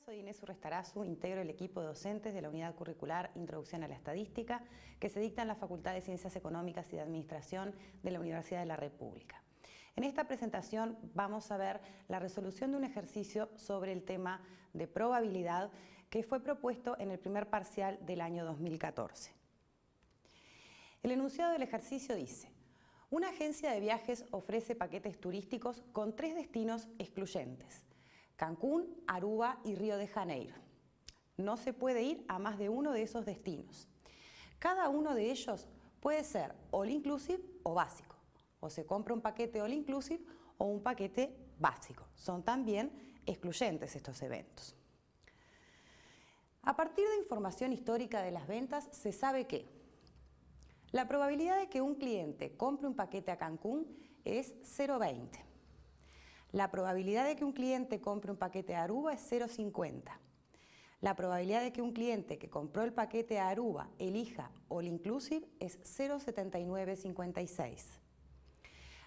Soy Inés Urrestarazu, integro el equipo de docentes de la unidad curricular Introducción a la Estadística que se dicta en la Facultad de Ciencias Económicas y de Administración de la Universidad de la República. En esta presentación vamos a ver la resolución de un ejercicio sobre el tema de probabilidad que fue propuesto en el primer parcial del año 2014. El enunciado del ejercicio dice: una agencia de viajes ofrece paquetes turísticos con 3 destinos excluyentes: Cancún, Aruba y Río de Janeiro. No se puede ir a más de uno de esos destinos. Cada uno de ellos puede ser all inclusive o básico. O se compra un paquete all inclusive o un paquete básico. Son también excluyentes estos eventos. A partir de información histórica de las ventas se sabe que la probabilidad de que un cliente compre un paquete a Cancún es 0,20. La probabilidad de que un cliente compre un paquete a Aruba es 0,50. La probabilidad de que un cliente que compró el paquete a Aruba elija all inclusive es 0,7956.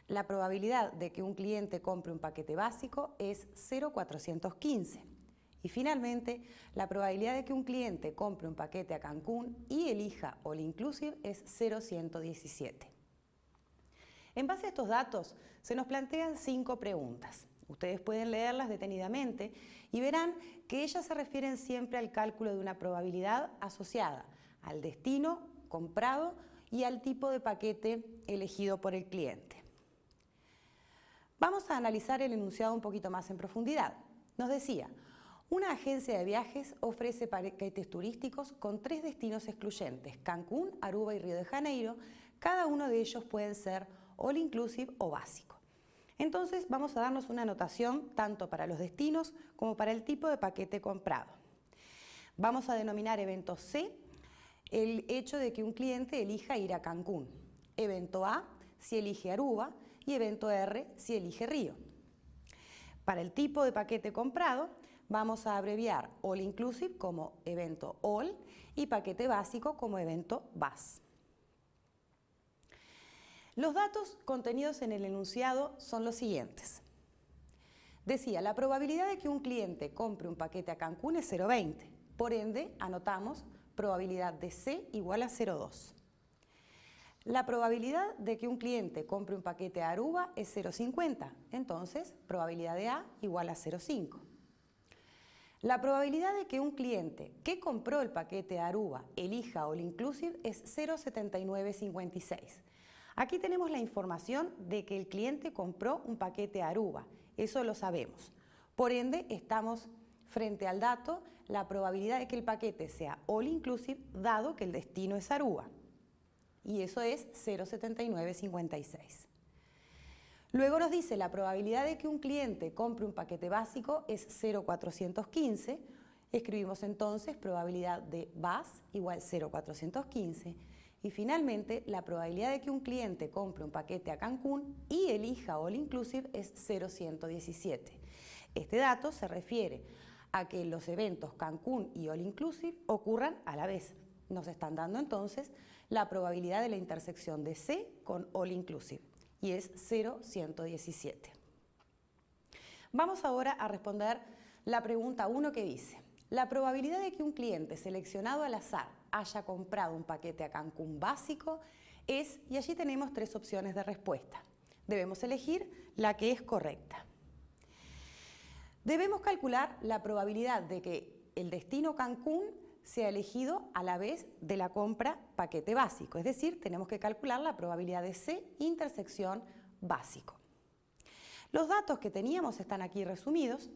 La probabilidad de que un cliente compre un paquete básico es 0,415. Y finalmente, la probabilidad de que un cliente compre un paquete a Cancún y elija all inclusive es 0,117. En base a estos datos, se nos plantean 5 preguntas. Ustedes pueden leerlas detenidamente y verán que ellas se refieren siempre al cálculo de una probabilidad asociada al destino comprado y al tipo de paquete elegido por el cliente. Vamos a analizar el enunciado un poquito más en profundidad. Nos decía: una agencia de viajes ofrece paquetes turísticos con 3 destinos excluyentes: Cancún, Aruba y Río de Janeiro. Cada uno de ellos pueden ser all inclusive o básico. Entonces vamos a darnos una anotación tanto para los destinos como para el tipo de paquete comprado. Vamos a denominar evento C el hecho de que un cliente elija ir a Cancún, evento A si elige Aruba y evento R si elige Río. Para el tipo de paquete comprado vamos a abreviar all inclusive como evento all y paquete básico como evento BAS. Los datos contenidos en el enunciado son los siguientes. Decía, la probabilidad de que un cliente compre un paquete a Cancún es 0,20. Por ende, anotamos probabilidad de C igual a 0,2. La probabilidad de que un cliente compre un paquete a Aruba es 0,50. Entonces, probabilidad de A igual a 0,5. La probabilidad de que un cliente que compró el paquete a Aruba elija all inclusive es 0,7956. Aquí tenemos la información de que el cliente compró un paquete a Aruba, eso lo sabemos. Por ende, estamos frente al dato la probabilidad de que el paquete sea all inclusive dado que el destino es Aruba. Y eso es 0,7956. Luego nos dice la probabilidad de que un cliente compre un paquete básico es 0,415. Escribimos entonces probabilidad de BAS igual 0,415. Y finalmente, la probabilidad de que un cliente compre un paquete a Cancún y elija all inclusive es 0,117. Este dato se refiere a que los eventos Cancún y all inclusive ocurran a la vez. Nos están dando entonces la probabilidad de la intersección de C con all inclusive y es 0,117. Vamos ahora a responder la pregunta 1 que dice: la probabilidad de que un cliente seleccionado al azar haya comprado un paquete a Cancún básico es, y allí tenemos 3 opciones de respuesta. Debemos elegir la que es correcta. Debemos calcular la probabilidad de que el destino Cancún sea elegido a la vez de la compra paquete básico, es decir, tenemos que calcular la probabilidad de C intersección básico. Los datos que teníamos están aquí resumidos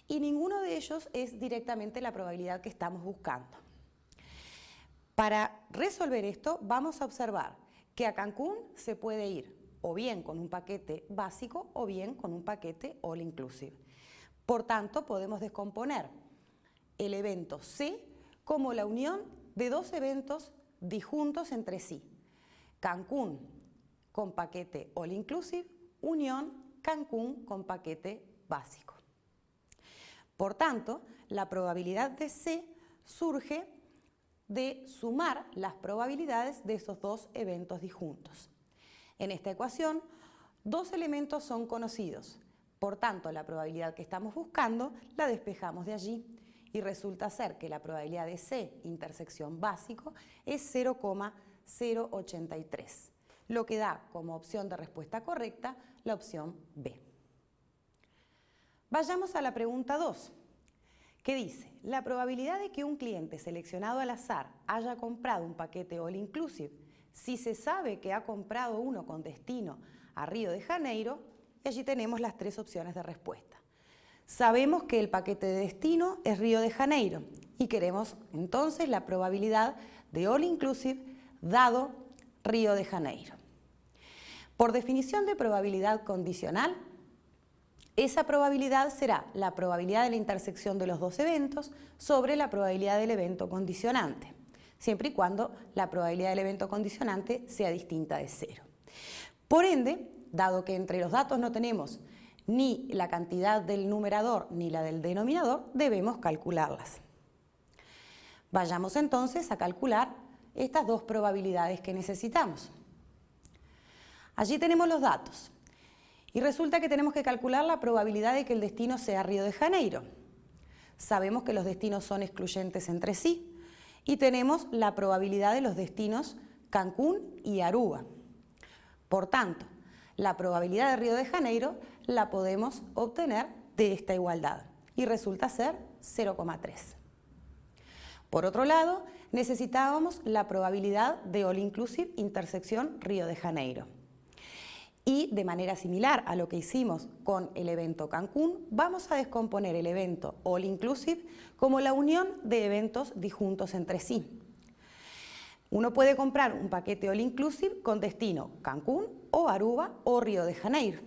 y ninguno de ellos es directamente la probabilidad que estamos buscando. Para resolver esto vamos a observar que a Cancún se puede ir o bien con un paquete básico o bien con un paquete all inclusive. Por tanto, podemos descomponer el evento C como la unión de 2 eventos disjuntos entre sí. Cancún con paquete all inclusive, unión Cancún con paquete básico. Por tanto, la probabilidad de C surge de sumar las probabilidades de esos 2 eventos disjuntos. En esta ecuación, 2 elementos son conocidos. Por tanto, la probabilidad que estamos buscando la despejamos de allí y resulta ser que la probabilidad de C intersección básico es 0,083, lo que da como opción de respuesta correcta la opción B. Vayamos a la pregunta 2, que dice, la probabilidad de que un cliente seleccionado al azar haya comprado un paquete all inclusive, si se sabe que ha comprado uno con destino a Río de Janeiro, y allí tenemos las tres opciones de respuesta. Sabemos que el paquete de destino es Río de Janeiro y queremos entonces la probabilidad de all inclusive dado Río de Janeiro. Por definición de probabilidad condicional, esa probabilidad será la probabilidad de la intersección de los dos eventos sobre la probabilidad del evento condicionante, siempre y cuando la probabilidad del evento condicionante sea distinta de 0. Por ende, dado que entre los datos no tenemos ni la cantidad del numerador ni la del denominador, debemos calcularlas. Vayamos entonces a calcular estas dos probabilidades que necesitamos. Allí tenemos los datos y resulta que tenemos que calcular la probabilidad de que el destino sea Río de Janeiro. Sabemos que los destinos son excluyentes entre sí y tenemos la probabilidad de los destinos Cancún y Aruba. Por tanto, la probabilidad de Río de Janeiro la podemos obtener de esta igualdad y resulta ser 0,3. Por otro lado, necesitábamos la probabilidad de all inclusive intersección Río de Janeiro. Y de manera similar a lo que hicimos con el evento Cancún, vamos a descomponer el evento all inclusive como la unión de eventos disjuntos entre sí. Uno puede comprar un paquete all inclusive con destino Cancún o Aruba o Río de Janeiro.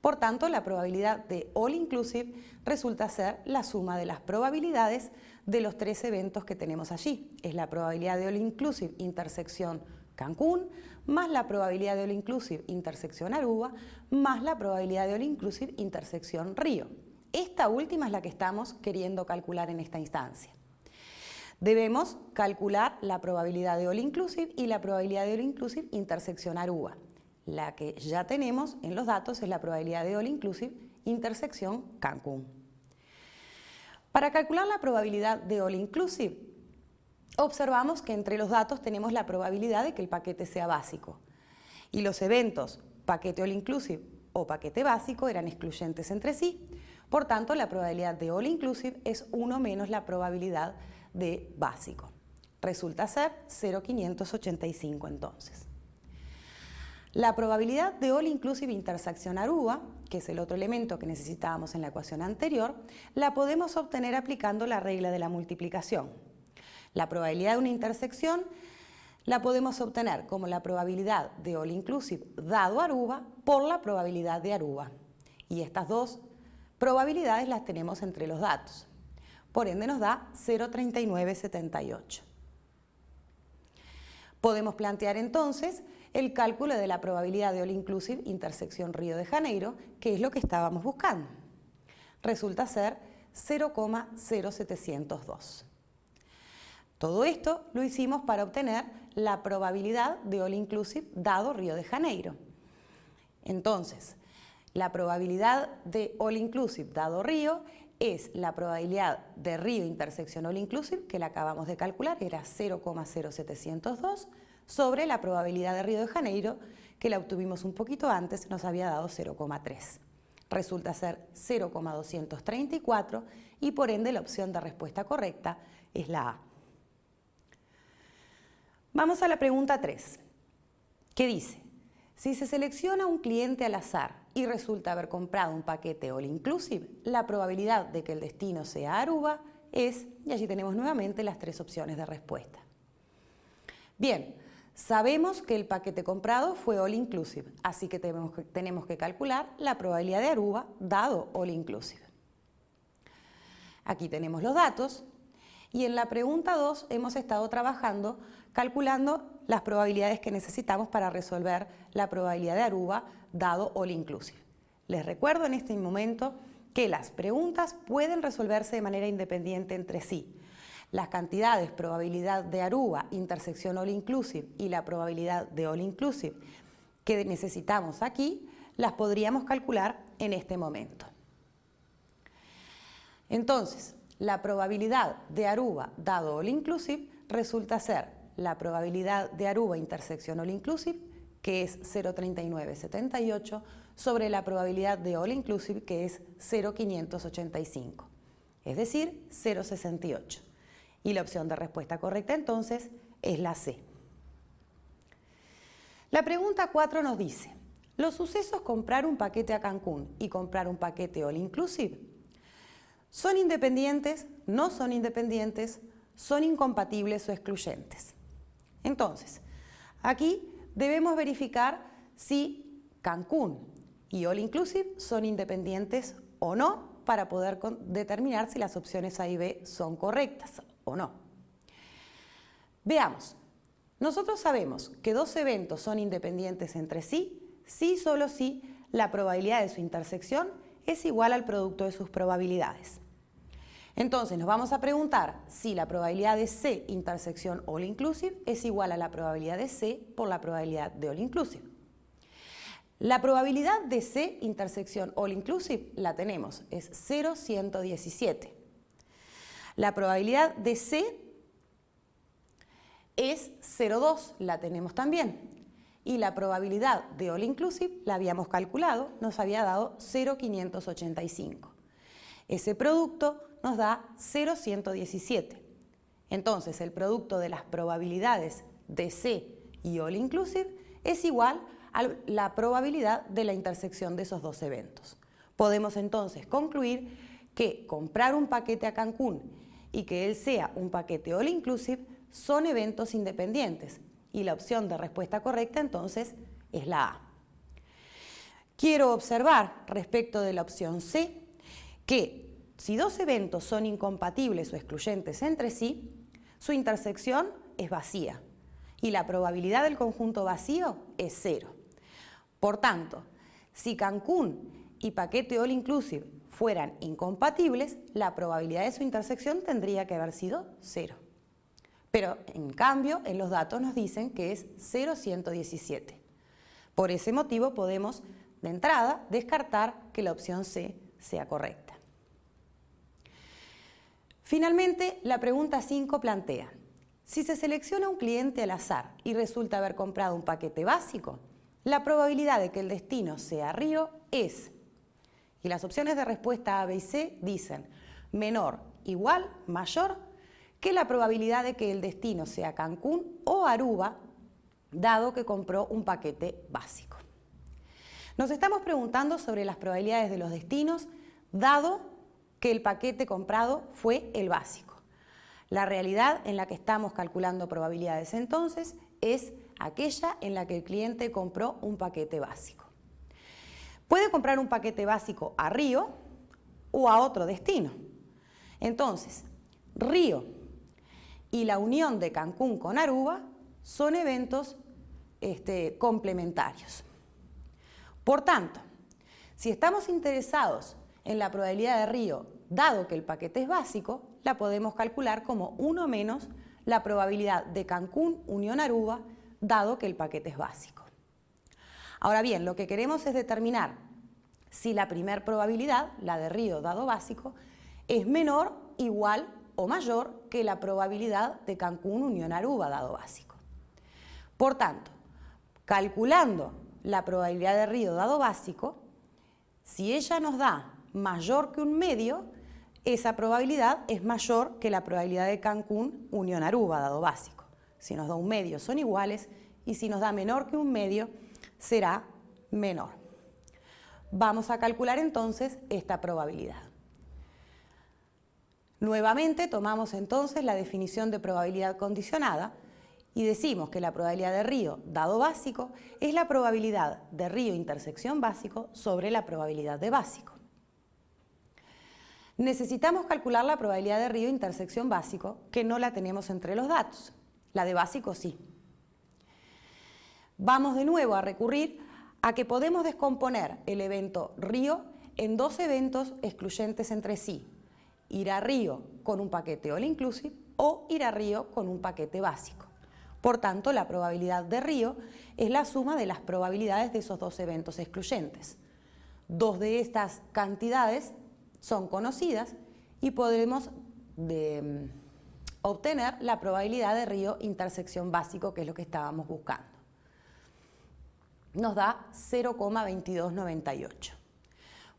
Por tanto, la probabilidad de all inclusive resulta ser la suma de las probabilidades de los tres eventos que tenemos allí. Es la probabilidad de all inclusive intersección Cancún, más la probabilidad de all inclusive intersección Aruba, más la probabilidad de all inclusive intersección Río. Esta última es la que estamos queriendo calcular en esta instancia. Debemos calcular la probabilidad de all inclusive y la probabilidad de all inclusive intersección Aruba. La que ya tenemos en los datos es la probabilidad de all inclusive intersección Cancún. Para calcular la probabilidad de all inclusive, observamos que entre los datos tenemos la probabilidad de que el paquete sea básico y los eventos paquete all inclusive o paquete básico eran excluyentes entre sí, por tanto la probabilidad de all inclusive es 1 menos la probabilidad de básico. Resulta ser 0,585 entonces. La probabilidad de all inclusive intersección Aruba, que es el otro elemento que necesitábamos en la ecuación anterior, la podemos obtener aplicando la regla de la multiplicación. La probabilidad de una intersección la podemos obtener como la probabilidad de all inclusive dado Aruba por la probabilidad de Aruba. Y estas dos probabilidades las tenemos entre los datos. Por ende nos da 0,3978. Podemos plantear entonces el cálculo de la probabilidad de all inclusive intersección Río de Janeiro, que es lo que estábamos buscando. Resulta ser 0,0702. Todo esto lo hicimos para obtener la probabilidad de all inclusive dado Río de Janeiro. Entonces, la probabilidad de all inclusive dado Río es la probabilidad de Río intersección all inclusive, que la acabamos de calcular, era 0,0702, sobre la probabilidad de Río de Janeiro, que la obtuvimos un poquito antes, nos había dado 0,3. Resulta ser 0,234 y por ende la opción de respuesta correcta es la A. Vamos a la pregunta 3, que dice, si se selecciona un cliente al azar y resulta haber comprado un paquete all inclusive, la probabilidad de que el destino sea Aruba es, y allí tenemos nuevamente las tres opciones de respuesta. Bien, sabemos que el paquete comprado fue all inclusive, así que tenemos que calcular la probabilidad de Aruba dado all inclusive. Aquí tenemos los datos y en la pregunta 2 hemos estado trabajando calculando las probabilidades que necesitamos para resolver la probabilidad de Aruba dado all inclusive. Les recuerdo en este momento que las preguntas pueden resolverse de manera independiente entre sí. Las cantidades probabilidad de Aruba intersección all inclusive y la probabilidad de all inclusive que necesitamos aquí las podríamos calcular en este momento. Entonces, la probabilidad de Aruba dado All Inclusive resulta ser la probabilidad de Aruba intersección All Inclusive, que es 0,3978, sobre la probabilidad de All Inclusive, que es 0,585, es decir, 0,68. Y la opción de respuesta correcta entonces es la C. La pregunta 4 nos dice, los sucesos comprar un paquete a Cancún y comprar un paquete All Inclusive, ¿son independientes, no son independientes, son incompatibles o excluyentes? Entonces, aquí debemos verificar si Cancún y All Inclusive son independientes o no para poder determinar si las opciones A y B son correctas o no. Veamos, nosotros sabemos que dos eventos son independientes entre sí si y solo si la probabilidad de su intersección es igual al producto de sus probabilidades. Entonces nos vamos a preguntar si la probabilidad de C intersección All Inclusive es igual a la probabilidad de C por la probabilidad de All Inclusive. La probabilidad de C intersección All Inclusive la tenemos, es 0,117. La probabilidad de C es 0,2, la tenemos también. Y la probabilidad de All Inclusive la habíamos calculado, nos había dado 0,585. Ese producto nos da 0,117. Entonces, el producto de las probabilidades de C y All Inclusive es igual a la probabilidad de la intersección de esos dos eventos. Podemos entonces concluir que comprar un paquete a Cancún y que él sea un paquete All Inclusive son eventos independientes y la opción de respuesta correcta entonces es la A. Quiero observar respecto de la opción C que si dos eventos son incompatibles o excluyentes entre sí, su intersección es vacía y la probabilidad del conjunto vacío es 0. Por tanto, si Cancún y paquete All Inclusive fueran incompatibles, la probabilidad de su intersección tendría que haber sido 0. Pero en cambio, en los datos nos dicen que es 0,117. Por ese motivo podemos, de entrada, descartar que la opción C sea correcta. Finalmente, la pregunta 5 plantea, si se selecciona un cliente al azar y resulta haber comprado un paquete básico, la probabilidad de que el destino sea Río es, y las opciones de respuesta A, B y C dicen menor, igual, mayor que la probabilidad de que el destino sea Cancún o Aruba, dado que compró un paquete básico. Nos estamos preguntando sobre las probabilidades de los destinos, dado que el paquete comprado fue el básico. La realidad en la que estamos calculando probabilidades entonces es aquella en la que el cliente compró un paquete básico. Puede comprar un paquete básico a Río o a otro destino. Entonces, Río y la unión de Cancún con Aruba son eventos complementarios. Por tanto, si estamos interesados en la probabilidad de Río, dado que el paquete es básico, la podemos calcular como 1 menos la probabilidad de Cancún unión Aruba, dado que el paquete es básico. Ahora bien, lo que queremos es determinar si la primera probabilidad, la de Río dado básico, es menor, igual o mayor que la probabilidad de Cancún unión Aruba dado básico. Por tanto, calculando la probabilidad de Río dado básico, si ella nos da mayor que un medio, esa probabilidad es mayor que la probabilidad de Cancún unión Aruba dado básico. Si nos da un medio son iguales y si nos da menor que un medio será menor. Vamos a calcular entonces esta probabilidad. Nuevamente tomamos entonces la definición de probabilidad condicionada y decimos que la probabilidad de Río dado básico es la probabilidad de Río intersección básico sobre la probabilidad de básico. Necesitamos calcular la probabilidad de Río intersección básico, que no la tenemos entre los datos. La de básico sí. Vamos de nuevo a recurrir a que podemos descomponer el evento Río en dos eventos excluyentes entre sí. Ir a Río con un paquete All Inclusive o ir a Río con un paquete básico. Por tanto, la probabilidad de Río es la suma de las probabilidades de esos dos eventos excluyentes. Dos de estas cantidades son conocidas y podremos de obtener la probabilidad de río intersección básico, que es lo que estábamos buscando. Nos da 0,2298.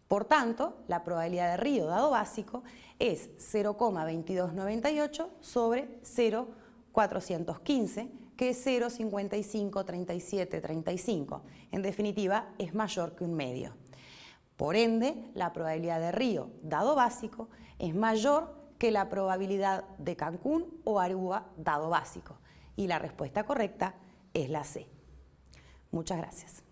Por tanto, la probabilidad de río dado básico es 0,2298 sobre 0,415, que es 0,553735. En definitiva, es mayor que un medio. Por ende, la probabilidad de río dado básico es mayor que la probabilidad de Cancún o Aruba dado básico. Y la respuesta correcta es la C. Muchas gracias.